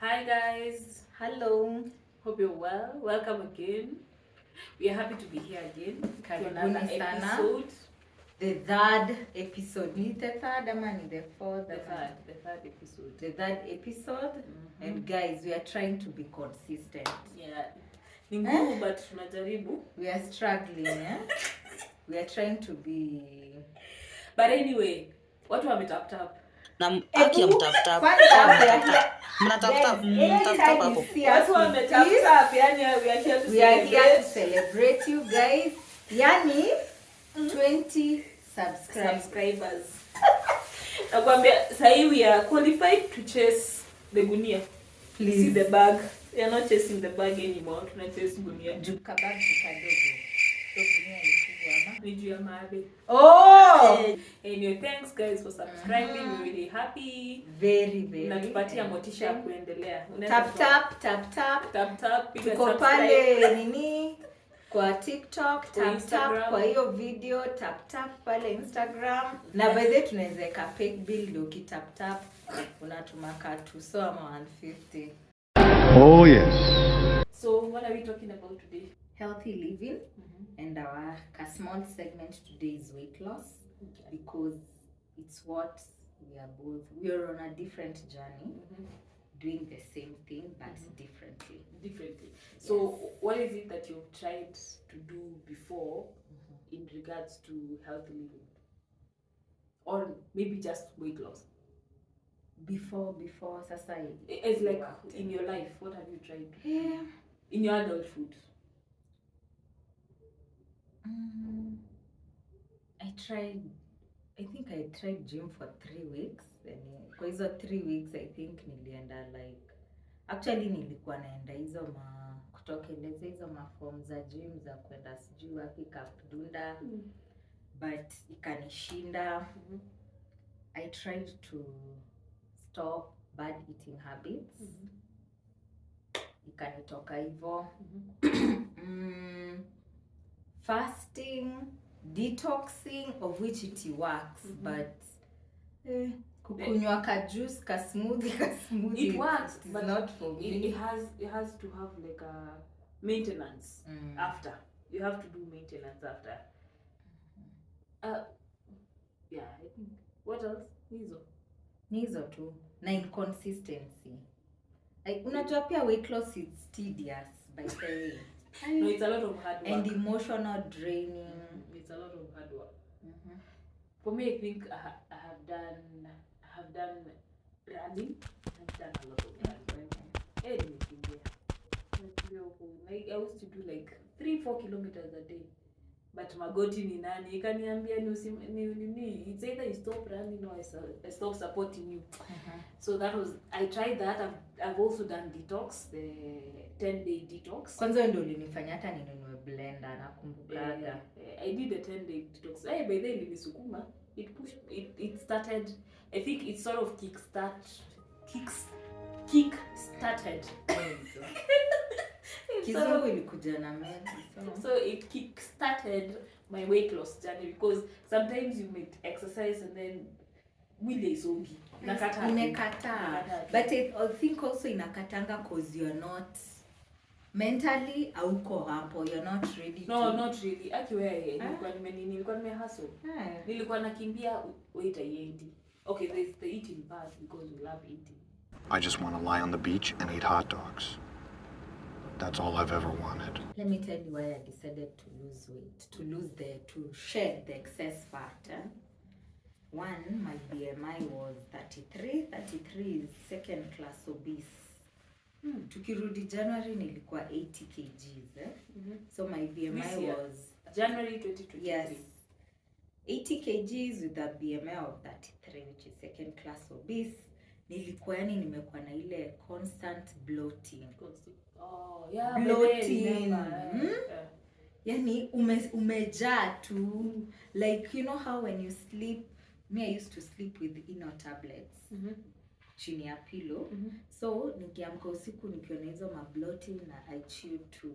Hi guys, Hello. hope you're well. Welcome again. We are happy to be here again to another Karibuni sana. episode. The third episode. Ni the third ama ni the fourth? The third episode. The third episode. And guys, we are trying to be consistent. Yeah. Ni ngumu but tunajaribu. We are struggling, eh? We are trying to be. But anyway, watu wametap tap. Na aki ya mtap tap. Mnatap tap. Mnatap tap hapo. Watu wametap tap, yani we are here to celebrate you guys. Yani 20 subscribers. Nakwambia sahi we are qualified to chase the gunia. Please see the bag. We are not chasing the bag anymore. Tuna chase gunia. Juka bag kadogo. So gunia ni kubwa ama? Ni juu ya maabe. Oh! Anyway, thanks guys for subscribing. We're really happy. Very. Natupatia motisha ya kuendelea. Tap. Tuko pale nini? Kwa TikTok, Instagram. Kwa hiyo video, tap pale Instagram. Na by the way tunaweza ka fake bill ndio kitap. Unatuma katu so ama 150. Oh yes. So what are we talking about today? Healthy living. And our small segment today is weight loss. Okay. Because it's what we are on a different journey. Doing the same thing but differently. So what is it that you've tried to do before in regards to healthy living? Or maybe just weight loss? Before society. It's like in your life, what have you tried? Yeah. In your adulthood? I think I tried gym for 3 weeks. Kwa hizo 3 weeks I think nilienda actually nilikuwa naenda hizo kutokeleza hizo form za gym za kwenda sijui wapi Kapdunda. But ikanishinda. I tried to stop bad eating habits. Ikanitoka hivyo. Fasting, detoxing, of which it works, but kukunywa ka juice, ka smoothie, it works, but not for me. It has to have like a maintenance after. You have to do maintenance after. Yeah, I think. What else? Nizo tu. Na inconsistency. Unajua pia weight loss is tedious by the way. No, it's a lot of hard work. And emotional draining. It's a lot of hard work. For me, I think I have done running. I've done a lot of running. Anything there. I used to do like 3-4 kilometers a day. But magoti ni nani ikaniambia ni it's either you stop running or I stop supporting you. So that was, I tried that. I've also done detox, the 10-day detox. Kwanza ndio ulinifanya hata ninunue blender nakumbukaga. I did a 10-day detox. By then nilisukuma. It started, I think it sort of kick started. Kizungu ilikuja na mimi. So it kick started my weight loss journey because sometimes you might exercise and then mwili isongi. Inakataa. But I think also inakatanga cause you're not mentally auko hapo, you're not ready. No, not really. Akiwe nilikuwa nimehustle. Nilikuwa nakimbia weight haiendi. Okay, there's the eating part because we love eating. I just want to lie on the beach and eat hot dogs. That's all I've ever wanted. Let me tell you why I decided to lose weight, to shed the excess fat. One, my BMI was 33. 33 is second class obese. Tukirudi January nilikuwa 80 kgs. So my BMI was January 2023. Yes. 80 kgs with a BMI of 33, which is second class obese. Nilikuwa yani nimekuwa na ile constant bloating. Oh, yeah, bloating. Yani umejaa tu. Like, you know how when you sleep, me I used to sleep with Eno tablets. Chini ya pillow. So nikiamka usiku nikiwa na hizo bloating na I chew too.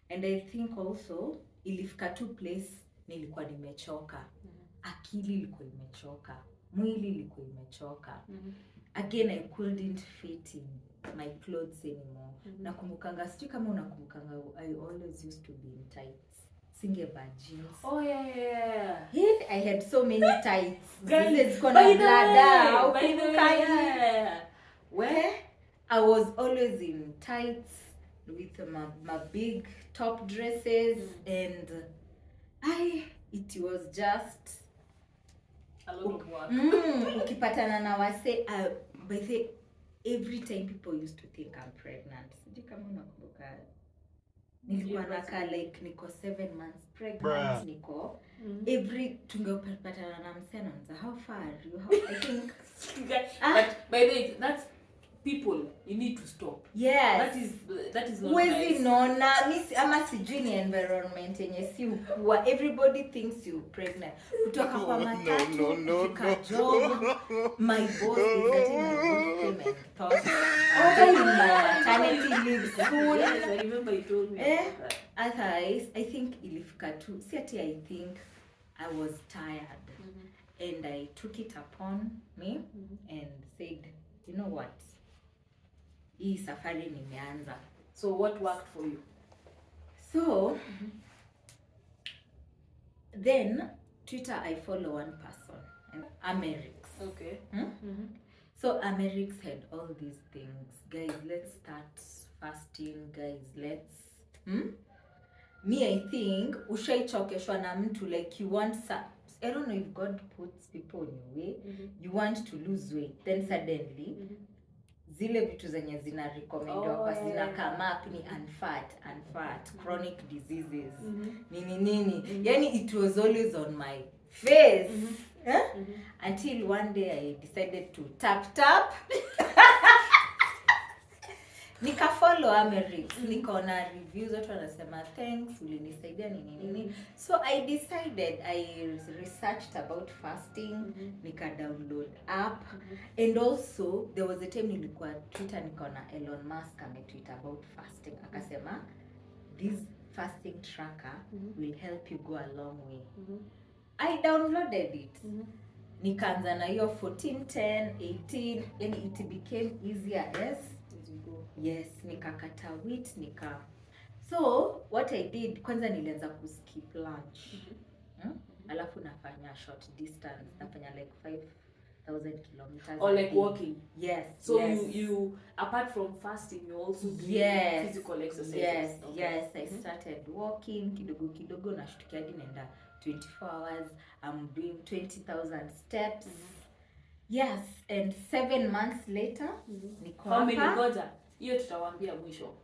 And I think also ilifika tu place nilikuwa nimechoka. Akili ilikuwa imechoka. Mwili ilikuwa imechoka. again I couldn't fit in my clothes anymore. Nakumbukanga, sijui kama unakumbukanga, I always used to be in tights. Singevaa jeans. Oh yeah. I had so many tights. Guys, This is by gonna the bladder. way, yeah. Where I was always in tights with my big top dresses, and it was just a lot of work. Ukipatana na wase, by the every time people used to think I'm pregnant. Sijui kama unakumbuka. Nilikuwa nakaa like niko 7 months pregnant, niko every tungepatana na msana nza, how far are you? I think but by the way, that's people, you need to stop. Yes. That is not Wezi nice. nona ama sijui ni environment yenye si ukua, everybody thinks you pregnant. Kutoka kwa matatu kufika job, my boss is getting my boss came and thought in my maternity leave soon. Yes, I remember you told me about that. I think ilifika tu, si ati I think I was tired, and I took it upon me and said, you know what, hii safari nimeanza. So what worked for you? So then Twitter, I follow one person, and Amerix. Okay. So Amerix had all these things. Guys, let's start fasting. Guys, let's me, I think ushaichokeshwa na mtu, like you want I don't know if God puts people in your way. You want to lose weight, then suddenly zile vitu zenye zina recommendwa kwa zina come up ni unfat, chronic diseases, nini. Yani it was always on my face. Until one day I decided to tap nika follow Amerix, nikaona reviews watu wanasema thanks, ulinisaidia nini. So I decided, I researched about fasting, nika download app, and also there was a time nilikuwa Twitter nikaona Elon Musk ametweet about fasting, akasema this fasting tracker will help you go a long way. I downloaded it. Nikaanza na hiyo 14, 10, 18, and it became easier as you go. Yes, nikakata weight, So what I did, kwanza nilianza kuskip lunch. Alafu nafanya short distance, nafanya like 5,000 kilometers. Or like walking. Yes. So yes. you apart from fasting, you also do physical exercises. Yes, okay. yes. I started walking kidogo nashtukia hadi naenda 24 hours. I'm doing 20,000 steps. Yes, and 7 months later, niko hapa. How many goja? Hiyo tutawaambia mwisho.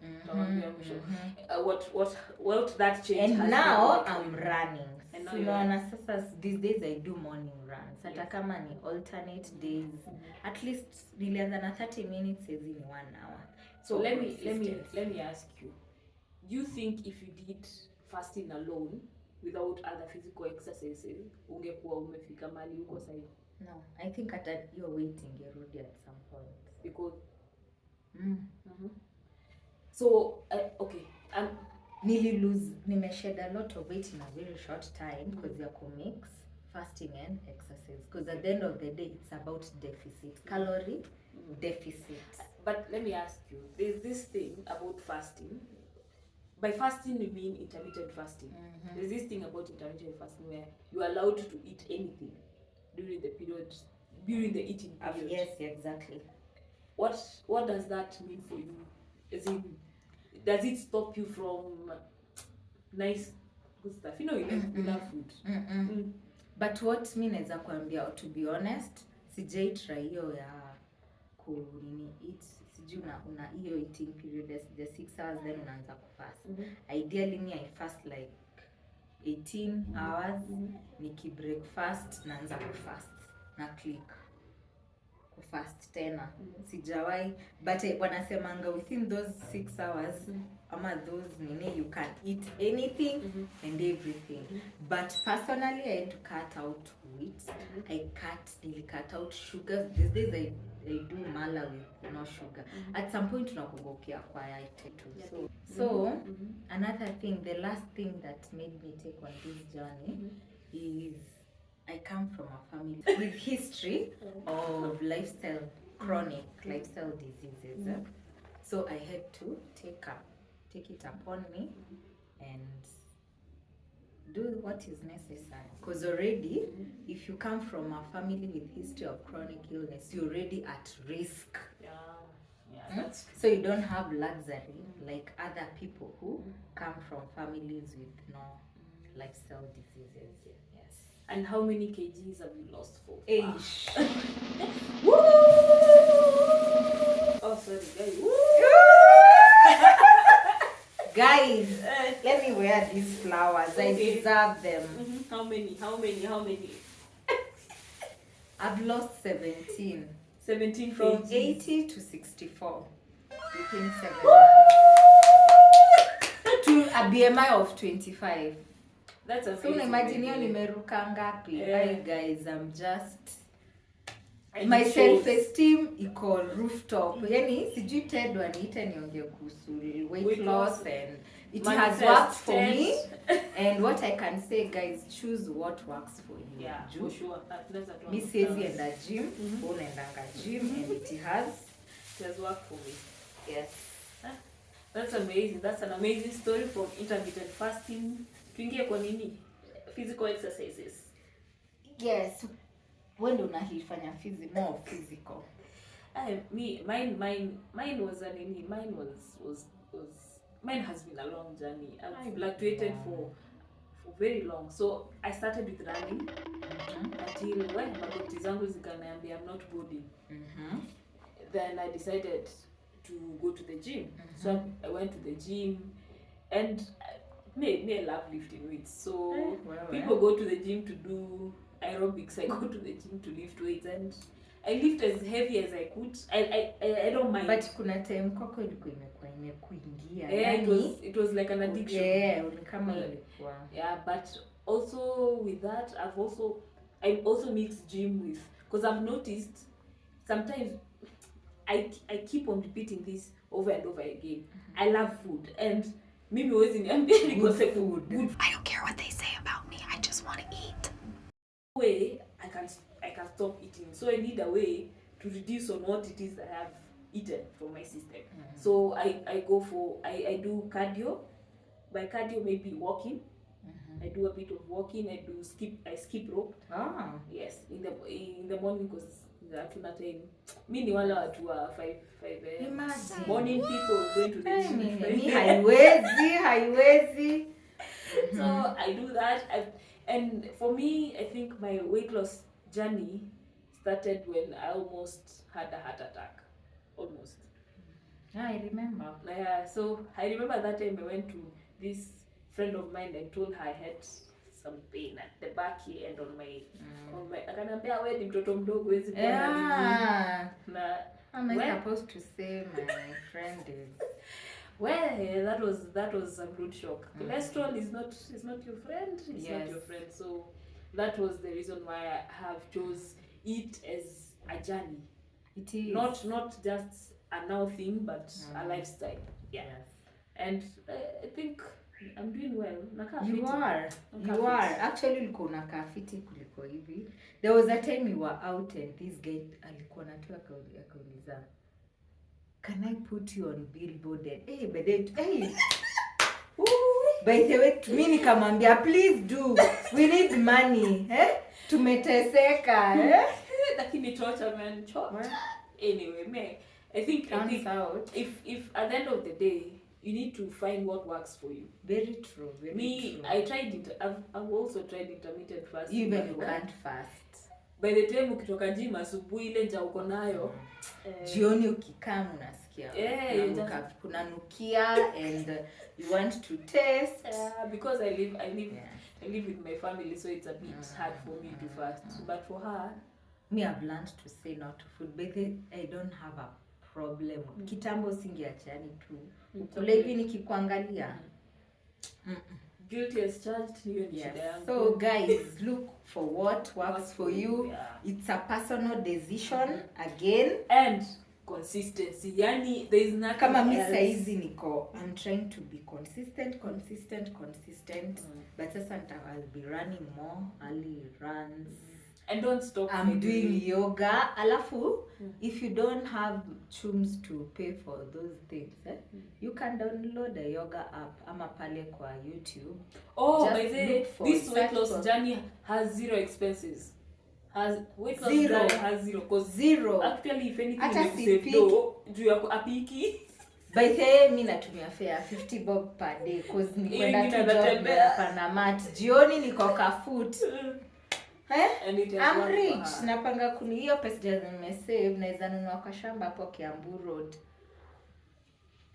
What that change and has now been. I'm running. And now Unaona sasa these days I do morning runs. Hata kama ni alternate days. At least nilianza na 30 minutes hizi ni 1 hour. So let me ask you. Do you think if you did fasting alone without other physical exercises ungekuwa umefika mali uko sasa? No, I think hata your weight ingerudi at some point because so okay, nimeshed a lot of weight in a very short time because you have to mix fasting and exercise, because at the end of the day it's about deficit, calorie deficit. But let me ask you, there's this thing about fasting. By fasting we mean intermittent fasting. There's this thing about intermittent fasting where you're allowed to eat anything during the eating period. Yes, exactly. What does that mean for you? As in, does it stop you from nice good stuff? You know, you like food. But what me naweza kuambia, to be honest, sijai try hiyo ya eat, sijui una hiyo eating period the 6 hours then unaanza kufast. Ideally me I fast like 18 hours, niki breakfast naanza kufast na click kufast tena. Sijawai, but wanasemanga within those 6 hours ama those you can eat anything and everything. But personally I had to cut out wheat. I cut out sugar. These days I do mala with no sugar. At some point unakugokia kwa too. So another thing, the last thing that made me take on this journey is I come from a family with history of lifestyle chronic lifestyle diseases. So I had to take it upon me and do what is necessary, because already if you come from a family with history of chronic illness, you're already at risk. That's so you don't have luxury like other people who come from families with no lifestyle diseases. Yes. And how many kgs have you lost for? Woo! Oh, sorry, guys. Guys, let me wear these flowers. Okay. I deserve them. How many? I've lost 17. 17 From kgs. 80 to 64 within 7 Woo! months. To a BMI of 25. That's amazing. So imagine hiyo nimeruka ngapi. Hi guys, I'm just my self-esteem iko rooftop. Yani sijui Ted waniita niongee kuhusu weight loss and it has worked for me. And what I can say, guys, choose what works for you. Yeah, for sure. Me says in the gym, unaendanga gym, and it has worked for me. Yes. That's amazing. That's an amazing story from intermittent fasting. Tuingie kwa nini? Physical exercises. Yes. When do unahifanya more physical? Mine was a nini. Mine has been a long journey. I've fluctuated for very long. So I started with running until when magoti zangu zikaniambia I'm not good. Then I decided to go to the gym. So I went to the gym and me I love lifting weights. So people go to the gym to do aerobics. I go to the gym to lift weights and I lift as heavy as I could. I don't mind. But kuna time kwako ilikuwa imekuingia. It was like an addiction. Yeah, kama ilikuwa. Yeah, but also with that I also mix gym with, because I've noticed sometimes I keep on repeating this over and over again. I love food and mimi always niambia nikose food. I don't care what they say about me. I just want to eat. Way I can stop eating. So I need a way to reduce on what it is that I have eaten from my system. So I do cardio. By cardio maybe walking. I do a bit of walking. I skip rope. Yes, in the morning, because hatuna time. Mi ni wala watu wa 5 morning people going to the gym. Mi haiwezi. So I do that. And for me, I think my weight loss journey started when I almost had a heart attack. Almost. I remember. So I remember that time I went to this friend of mine and told her I had some pain at the back here and on my akaniambia wewe ni mtoto mdogo huwezi kuona nini. Na am I supposed to say my friend is well, that was a good shock. Cholesterol is not your friend. It's not your friend. So that was the reason why I have chose it as a journey. It is not just a now thing, but a lifestyle. Yeah. Yes. And I think I'm doing well. You are. Actually, ulikuwa unakaa fiti kuliko hivi. There was a time we were out and this guy alikuwa anatoa akauliza, can I put you on billboard? Hey, by the way, to me nikamwambia, please do. We need money. Tumeteseka. Lakini torture man. Anyway, I think if at the end of the day you need to find what works for you. Very true. I tried it. I've also tried intermittent fasting. Even you can't fast. By the time ukitoka gym asubuhi ile njaa uko nayo, jioni ukikaa unasikia kunanukia and you want to taste. Because I live with my family, so it's a bit hard for me to fast. But for her, me I've learned to say no to food. But I don't have a problem. Kitambo singeachani tu. Ukule hivi nikikuangalia. Guilty as charged. So guys, look for what works for you. Yeah. It's a personal decision again. And consistency. Yani there is nothing kama mi saizi niko, I'm trying to be consistent. But sasa I'll be running more early runs. And don't stop. I'm doing yoga. Alafu, if you don't have chums to pay for those things, you can download a yoga app ama pale kwa YouTube. Oh, Just by the way, this weight loss journey has zero expenses. Weight loss journey has zero. Because zero. Actually, if anything, Hata you save though, juu ya apiki. By the way, mimi natumia fare 50 bob per day cause ni kwenda tu job hapa na mat. Jioni niko Kafoot. I'm rich. Napanga kuni hiyo pesa nimesave naweza nunua kwa shamba hapo Kiambu Road.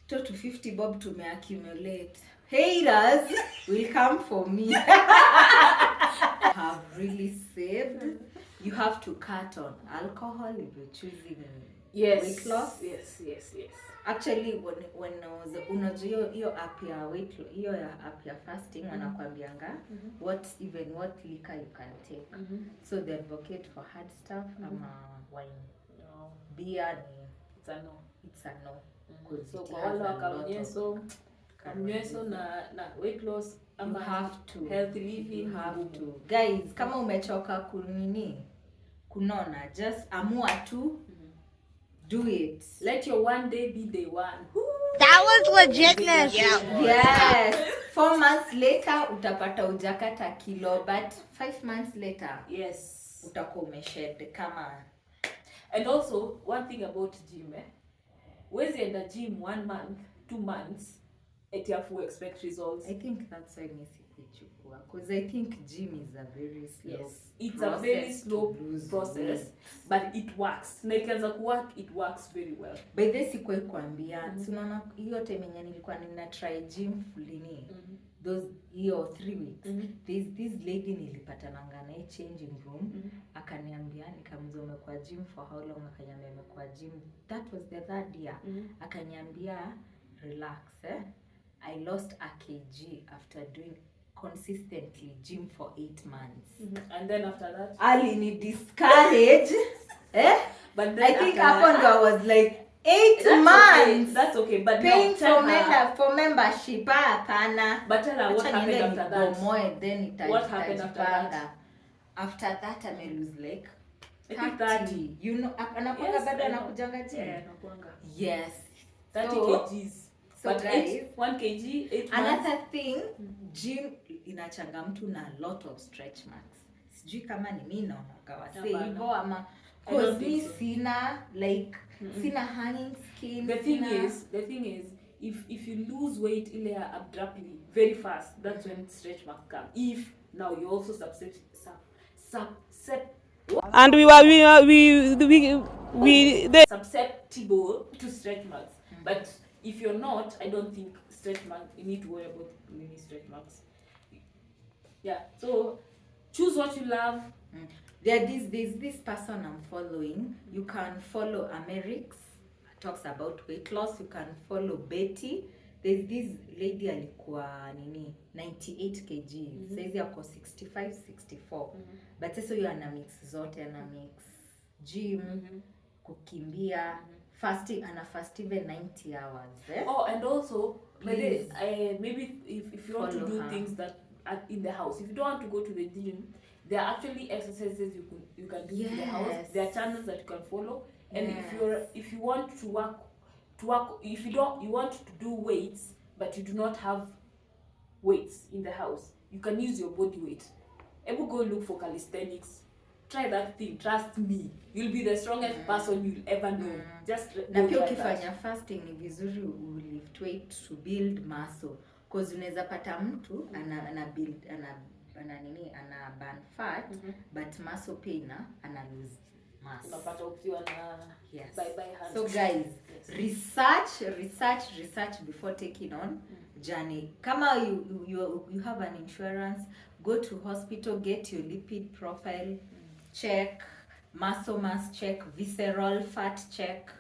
To 50 bob to me accumulate. Haters will come for me. Have really saved. You have to cut on alcohol if you're choosing weight loss. Yes. Actually, when I was unajua hiyo app ya weight loss, hiyo app ya fasting wanakuambianga what liquor you can take. So they advocate for hard stuff ama wine. No. Beer It's a no. It's a no. So kwa wale wakamnyeso na weight loss ama you have to healthy living, you have to. Guys, kama umechoka kunona, just amua tu do it. Let your one day be day one. That was legitness. Yes. 4 months later utapata ujakata kilo, but 5 months later yes utakuwa umeshed kama. And also one thing about gym, wezi enda gym 1 month 2 months at your full expect results. I think that's why Messi kuchukua, because I think gym is a very slow it's a very slow process but it works. Na ikianza kuwork it works very well. By this sikwe kuambia tunaona hiyo time yenye nilikuwa nina try gym fulini those hiyo 3 weeks this lady nilipatananga naye changing room akaniambia nikamzo umekuwa gym for how long, akaniambia nimekuwa gym that was the third year akaniambia relax I lost a kg after doing consistently gym for 8 months. And then after that Ali ni discourage but then I think hapo ndo I was like 8 months. That's okay but paying for membership hapana. But tell her what happened after that. What happened after that? After that I may lose like 30. You know anakuanga bado anakujanga gym. Anakuanga. Yes. 30 kgs. So but guys, 1 kg 8 another thing, gym inachanga mtu na a lot of stretch marks. Sijui kama ni mimi naona kawase hivyo ama cause me sina like sina hanging skin. The thing is if you lose weight ile abruptly very fast, that's when stretch marks come. If now you also and they susceptible to stretch marks. But if you're not, I don't think stretch marks, you need to worry about any stretch marks. Yeah, so choose what you love. There's this person I'm following. You can follow Amerix, talks about weight loss. You can follow Betty. There's this lady alikuwa 98 kg. Saizi yako 65 64. But sasa yeye ana mix zote, ana mix gym, kukimbia, fasting, ana fast even 90 hours. Oh, and also maybe if you want to do things that are in the house, if you don't want to go to the gym, there are actually exercises you can do in the house. There are channels that you can follow, and if you want to work if you want to do weights but you do not have weights in the house, you can use your body weight. Ever go look for calisthenics. Try that thing, trust me, you'll be the strongest person you'll ever know. Just na pia ukifanya fasting ni vizuri ulift weight to build muscle, because unaweza pata mtu ana build ana burn fat but muscle pain ana lose mass. Unapata ukiwa na bye hand. So guys, research before taking on journey. Kama you have an insurance, go to hospital, get your lipid profile check, muscle mass check, visceral fat check.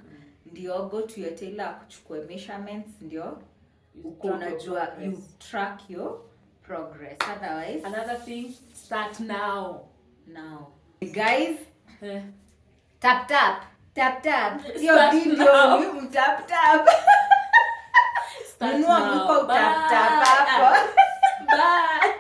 Ndio go to your tailor kuchukua measurements, ndio unajua you track your progress. Otherwise, another thing, start now. Guys, tap your video you tap Start nunua now. mko tap hapo. Bye.